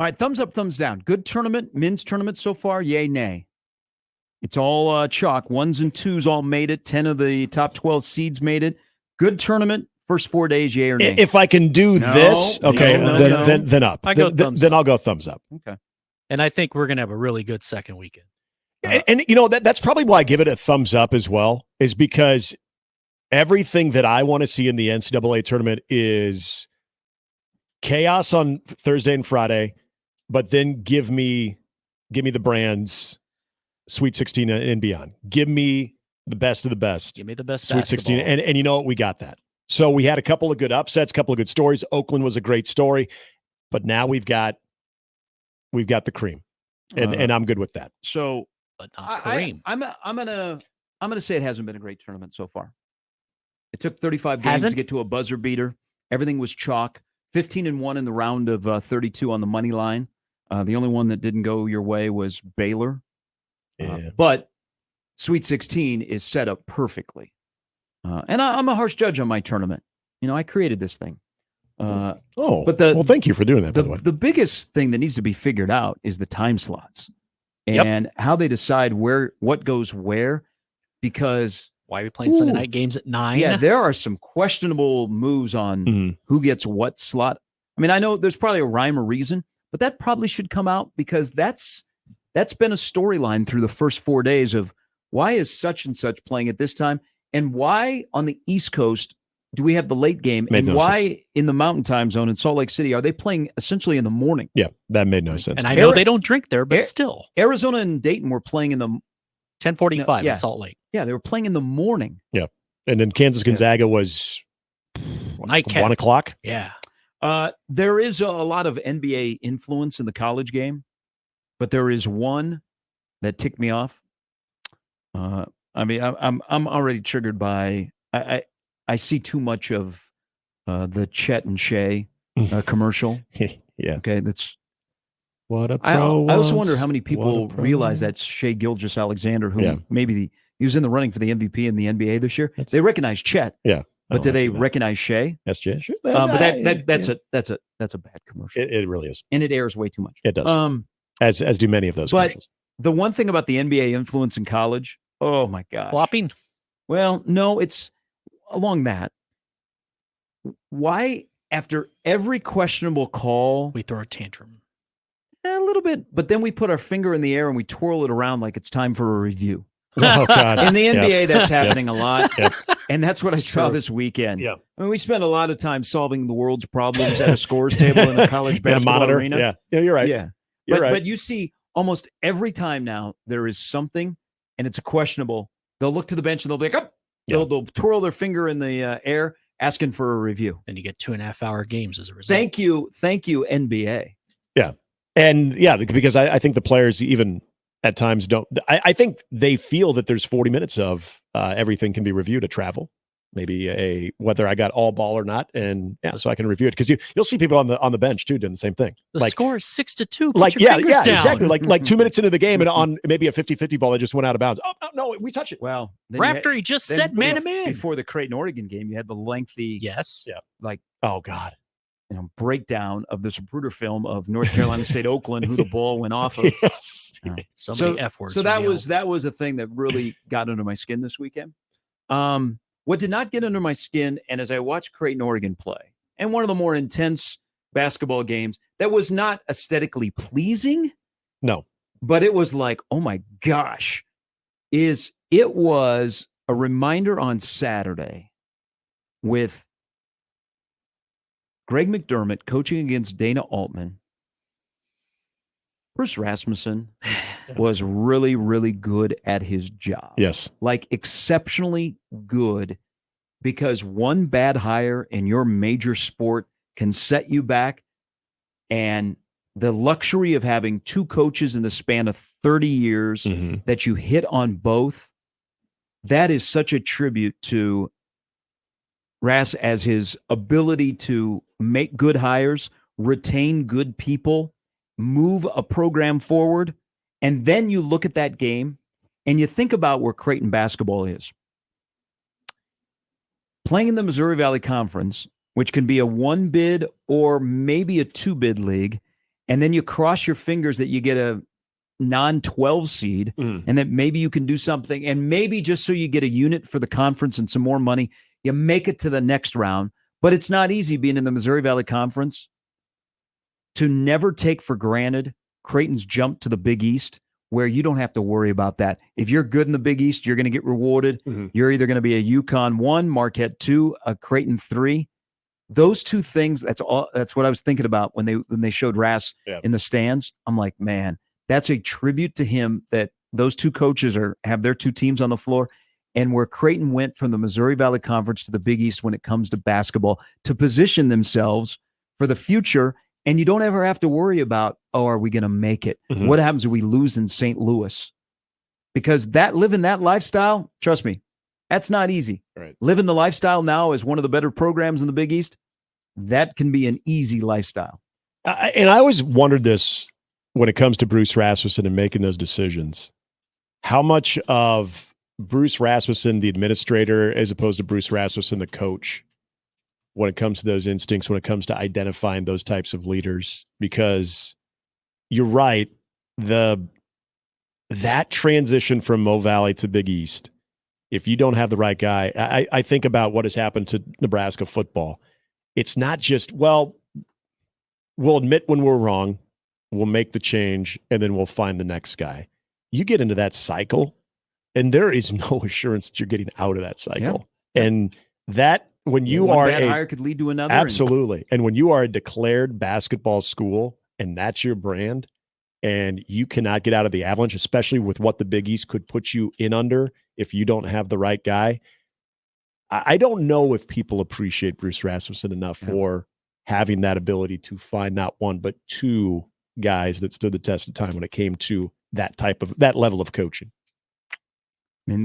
All right, thumbs up, thumbs down. Good tournament, men's tournament so far, yay, nay. It's all chalk. 1s and 2s all made it. 10 of the top 12 seeds made it. Good tournament. First 4 days, yay or nay? If I can do this, okay, then up. Then I'll go thumbs up. Okay. And I think we're going to have a really good second weekend. And that's probably why I give it a thumbs up as well, is because everything that I want to see in the NCAA tournament is chaos on Thursday and Friday, but then give me the brands Sweet 16 and beyond. Give me the best of the best. Give me the best Sweet 16. And you know what? We got that. So we had a couple of good upsets, a couple of good stories. Oakland was a great story, but now we've got the cream, and I'm good with that. So, but not cream. I'm gonna say it hasn't been a great tournament so far. It took 35 games to get to a buzzer beater. Everything was chalk. 15-1 in the round of 32 on the money line. The only one that didn't go your way was Baylor. But Sweet 16 is set up perfectly. And I'm a harsh judge on my tournament. I created this thing. But thank you for doing that, by the way. The biggest thing that needs to be figured out is the time slots and how they decide what goes where, because why are we playing Sunday night games at 9? Yeah, there are some questionable moves on who gets what slot. I mean, I know there's probably a rhyme or reason, but that probably should come out, because that's been a storyline through the first 4 days of why is such and such playing at this time, and why on the East Coast do we have the late game, and why in the Mountain Time Zone in Salt Lake City are they playing essentially in the morning? Yeah, that made no sense. And I know they don't drink there, but still. Arizona and Dayton were playing in the 10:45 in Salt Lake. Yeah, they were playing in the morning. Yeah, and then Kansas Gonzaga was 1 o'clock. Yeah. There is a lot of NBA influence in the college game, but there is one that ticked me off. I mean, I'm already triggered by I see too much of the Chet and Shea commercial. Yeah. Okay, that's what a I pro. also wonder how many people realize that's Shea Gilgeous-Alexander, who maybe he was in the running for the MVP in the NBA this year. They recognize Chet. Yeah. But do they recognize Shea? SJ? Sure. But that's a bad commercial. It really is. And it airs way too much. It does. As do many of those commercials. The one thing about the NBA influence in college, oh my gosh. Flopping? Well, no, it's along that. Why, after every questionable call, we throw a tantrum? A little bit, but then we put our finger in the air and we twirl it around like it's time for a review. Oh, God. In the NBA, that's happening a lot. Yep. And that's what I saw this weekend. Yeah. I mean, we spent a lot of time solving the world's problems at a scores table in a college basketball arena. Yeah, you're right. Yeah. But you see almost every time now there is something and it's a questionable. They'll look to the bench and they'll be like, they'll twirl their finger in the air asking for a review. And you get 2.5 hour games as a result. Thank you, NBA. Yeah. And because I think the players even at times don't. I think they feel that there's 40 minutes of everything can be reviewed at travel. Maybe whether I got all ball or not, and so I can review it, because you'll see people on the bench too doing the same thing. The score is 6-2. Like exactly. Like 2 minutes into the game, and on maybe a 50-50 ball that just went out of bounds. Oh no, we touch it. Well, Raptor, he just said man to man before the Creighton Oregon game. You had the lengthy oh god, breakdown of the Zapruder film of North Carolina State Oakland, who the ball went off of. Yes. So many F words. So that was a thing that really got under my skin this weekend. What did not get under my skin, and as I watched Creighton Oregon play, and one of the more intense basketball games that was not aesthetically pleasing, no, but it was like, oh my gosh, it was a reminder on Saturday with Greg McDermott coaching against Dana Altman. Bruce Rasmussen was really, really good at his job. Yes. Like exceptionally good, because one bad hire in your major sport can set you back. And the luxury of having two coaches in the span of 30 years that you hit on both, that is such a tribute to Rass as his ability to make good hires, retain good people, move a program forward. And then you look at that game and you think about where Creighton basketball is. Playing in the Missouri Valley Conference, which can be a 1-bid or maybe a 2-bid league, and then you cross your fingers that you get a non-12 seed and that maybe you can do something, and maybe just so you get a unit for the conference and some more money, you make it to the next round. But it's not easy being in the Missouri Valley Conference to never take for granted Creighton's jump to the Big East, where you don't have to worry about that. If you're good in the Big East, you're going to get rewarded. You're either going to be a UConn 1, Marquette 2, a Creighton 3. Those two things, that's what I was thinking about when they showed Rass in the stands. I'm like, man, that's a tribute to him that those two coaches have their two teams on the floor, and where Creighton went from the Missouri Valley Conference to the Big East when it comes to basketball to position themselves for the future. And you don't ever have to worry about, are we going to make it? What happens if we lose in St. Louis? Because living that lifestyle, trust me, that's not easy. Right. Living the lifestyle now as one of the better programs in the Big East, that can be an easy lifestyle. And I always wondered this when it comes to Bruce Rasmussen and making those decisions. How much of Bruce Rasmussen, the administrator, as opposed to Bruce Rasmussen, the coach, when it comes to those instincts, when it comes to identifying those types of leaders? Because you're right, that transition from Mo Valley to Big East, if you don't have the right guy, I think about what has happened to Nebraska football. It's not just, well, we'll admit when we're wrong, we'll make the change, and then we'll find the next guy. You get into that cycle, and there is no assurance that you're getting out of that cycle. Yeah. And that, when you one are bad hire could lead to another. Absolutely. And when you are a declared basketball school and that's your brand, and you cannot get out of the avalanche, especially with what the Big East could put you in under if you don't have the right guy. I don't know if people appreciate Bruce Rasmussen enough for having that ability to find not one, but two guys that stood the test of time when it came to that level of coaching.